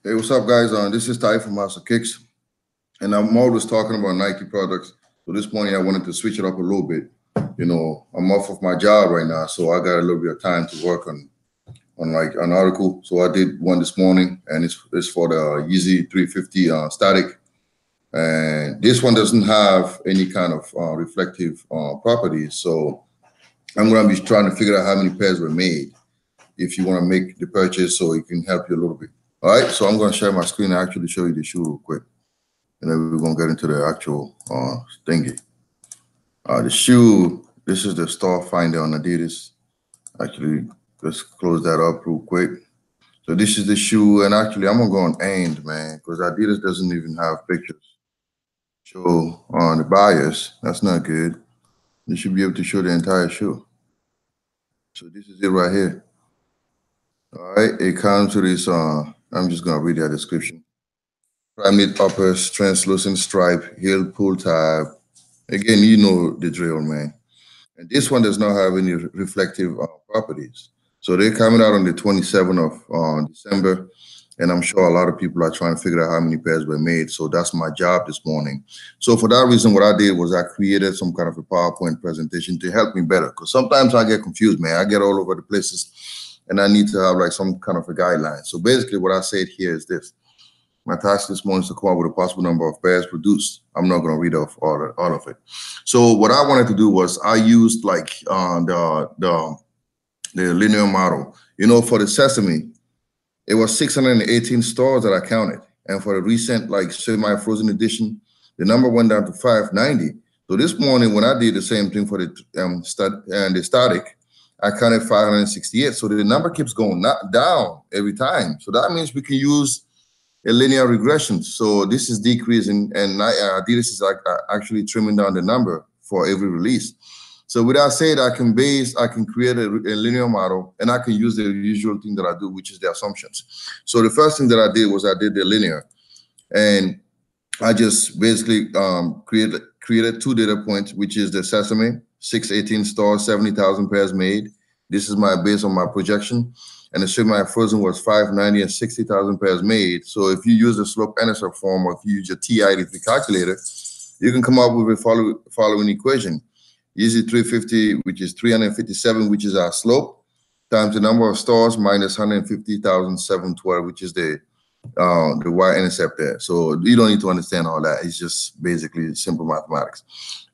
Hey, what's up, guys? This is Ty from House of Kicks, and I'm always talking about Nike products. So this morning, I wanted to switch it up a little bit. I'm off of my job right now, so I got a little bit of time to work on like an article. So I did one this morning, and it's for the Yeezy 350 Static, and this one doesn't have any kind of reflective properties. So I'm gonna be trying to figure out how many pairs were made if you want to make the purchase, so it can help you a little bit. All right, so I'm going to share my screen and actually show you the shoe real quick, and then we're going to get into the actual thingy. The shoe, this is the store finder on Adidas. Actually, let's close that up real quick. So this is the shoe, and actually I'm going to go on AIM, man, because Adidas doesn't even have pictures. Show on the buyers, that's not good. You should be able to show the entire shoe. So this is it right here. All right, it comes to this, I'm just going to read that description. Primate uppers, translucent stripe, heel pull tab. Again, you know the drill, man. And this one does not have any reflective properties. So they're coming out on the 27th of December. And I'm sure a lot of people are trying to figure out how many pairs were made. So that's my job this morning. So for that reason, what I did was I created some kind of a PowerPoint presentation to help me better. Because sometimes I get confused, man. I get all over the places and I need to have like some kind of a guideline. So basically what I said here is this. My task this morning is to come up with a possible number of pairs produced. I'm not going to read off all of it. So what I wanted to do was I used like the linear model. For the Sesame, it was 618 stores that I counted. And for the recent like Semi Frozen edition, the number went down to 590. So this morning when I did the same thing for the Static, I counted 568. So the number keeps going down every time. So that means we can use a linear regression. So this is decreasing, and Adidas is actually trimming down the number for every release. So with that said, I can create a linear model, and I can use the usual thing that I do, which is the assumptions. So the first thing that I did was I did the linear, and I just basically created two data points, which is the Sesame, 618 stores, 70,000 pairs made. This is based on my projection. And the Semi Frozen was 590 and 60,000 pairs made. So if you use the slope intercept form, or if you use your TI calculator, you can come up with the following equation. Yeezy 350, which is 357, which is our slope, times the number of stores minus 150,712, which is the y-intercept there. So you don't need to understand all that. It's just basically simple mathematics.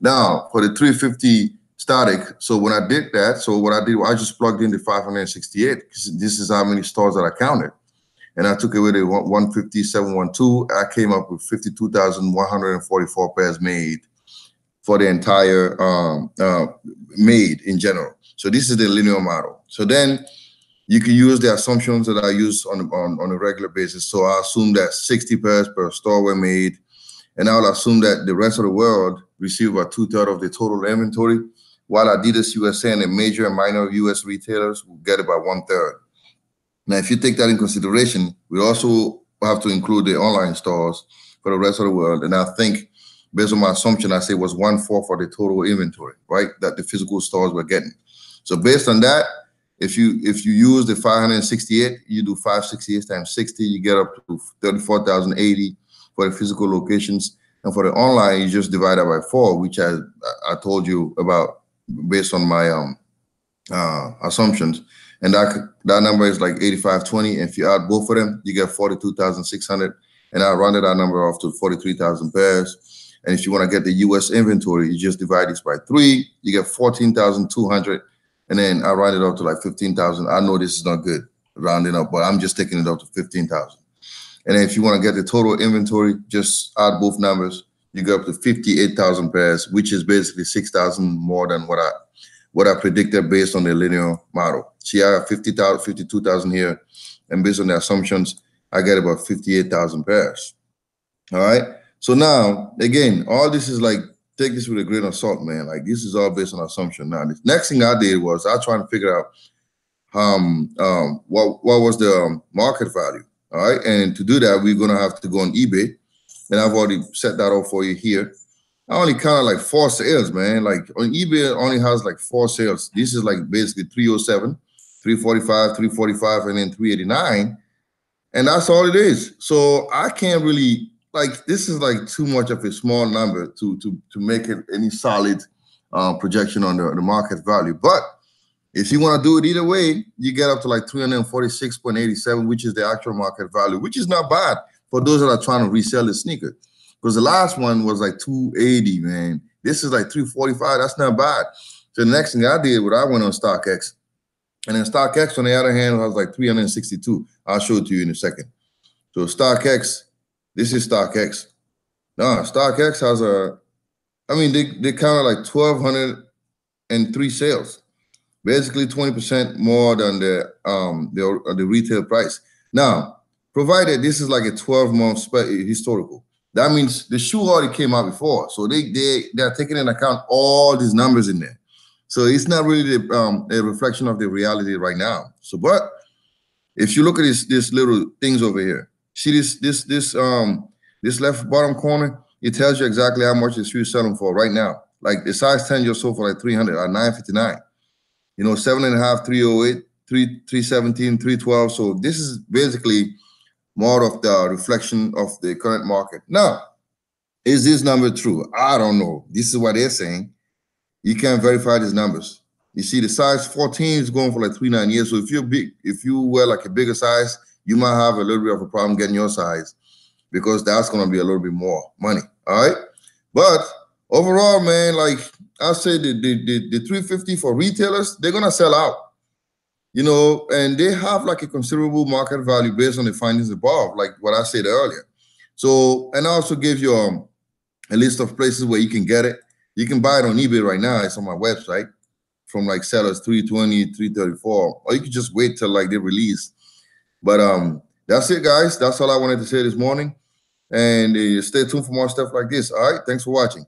Now, for the 350 Static, so when I did that, so what I did, I just plugged in the 568, because this is how many stores that I counted. And I took away the 15712. I came up with 52,144 pairs made for the entire made in general. So this is the linear model. So then you can use the assumptions that I use on a regular basis. So I assume that 60 pairs per store were made, and I'll assume that the rest of the world receive about 2/3 of the total inventory, while Adidas USA and the major and minor US retailers will get about 1/3. Now, if you take that in consideration, we also have to include the online stores for the rest of the world. And I think, based on my assumption, I say it was 1/4 for the total inventory, right, that the physical stores were getting. So based on that, if you use the 568, you do 568 times 60, you get up to 34,080 for the physical locations. And for the online, you just divide that by 4, which I told you about based on my assumptions. And that number is like 8520. And if you add both of them, you get 42,600. And I rounded that number off to 43,000 pairs. And if you want to get the US inventory, you just divide this by 3, you get 14,200. And then I round it up to like 15,000. I know this is not good rounding up, but I'm just taking it up to 15,000. And then if you want to get the total inventory, just add both numbers. You go up to 58,000 pairs, which is basically 6,000 more than what I predicted based on the linear model. See, I have 52,000 here, and based on the assumptions, I get about 58,000 pairs. All right. So now, again, all this is like, take this with a grain of salt, man. Like, this is all based on assumption. Now, the next thing I did was I tried to figure out what was the market value. All right. And to do that, we're going to have to go on eBay. And I've already set that up for you here. I only counted like 4 sales, man. Like on eBay, it only has like 4 sales. This is like basically 307, 345, 345, and then 389. And that's all it is. So I can't really, like, this is like too much of a small number to make it any solid projection on the market value. But if you want to do it either way, you get up to like 346.87, which is the actual market value, which is not bad for those that are trying to resell the sneaker. Because the last one was like 280, man. This is like 345. That's not bad. So the next thing I did, I went on StockX. And then StockX, on the other hand, was like 362. I'll show it to you in a second. So StockX, this is StockX. Now, StockX has they counted like 1,203 sales, basically 20% more than the retail price. Now, provided this is like a 12-month historical, that means the shoe already came out before, so they're taking into account all these numbers in there. So it's not really a reflection of the reality right now. So, but if you look at this little things over here, see this left bottom corner, it tells you exactly how much the shoe is selling for right now. Like the size 10 just sold for like 300 at 959. You know, 7.5, 308, 317, 312. So this is basically more of the reflection of the current market. Now, is this number true? I don't know. This is what they're saying. You can't verify these numbers. You see, the size 14 is going for like 398. So if you're big, if you wear like a bigger size, you might have a little bit of a problem getting your size because that's going to be a little bit more money. All right. But overall, man, like I say, the 350 for retailers, they're going to sell out, you know, and they have like a considerable market value based on the findings above, like what I said earlier. So, and I also give you a list of places where you can get it. You can buy it on eBay right now. It's on my website from like sellers 320, 334, or you can just wait till like they release. But that's it, guys. That's all I wanted to say this morning. And stay tuned for more stuff like this. All right. Thanks for watching.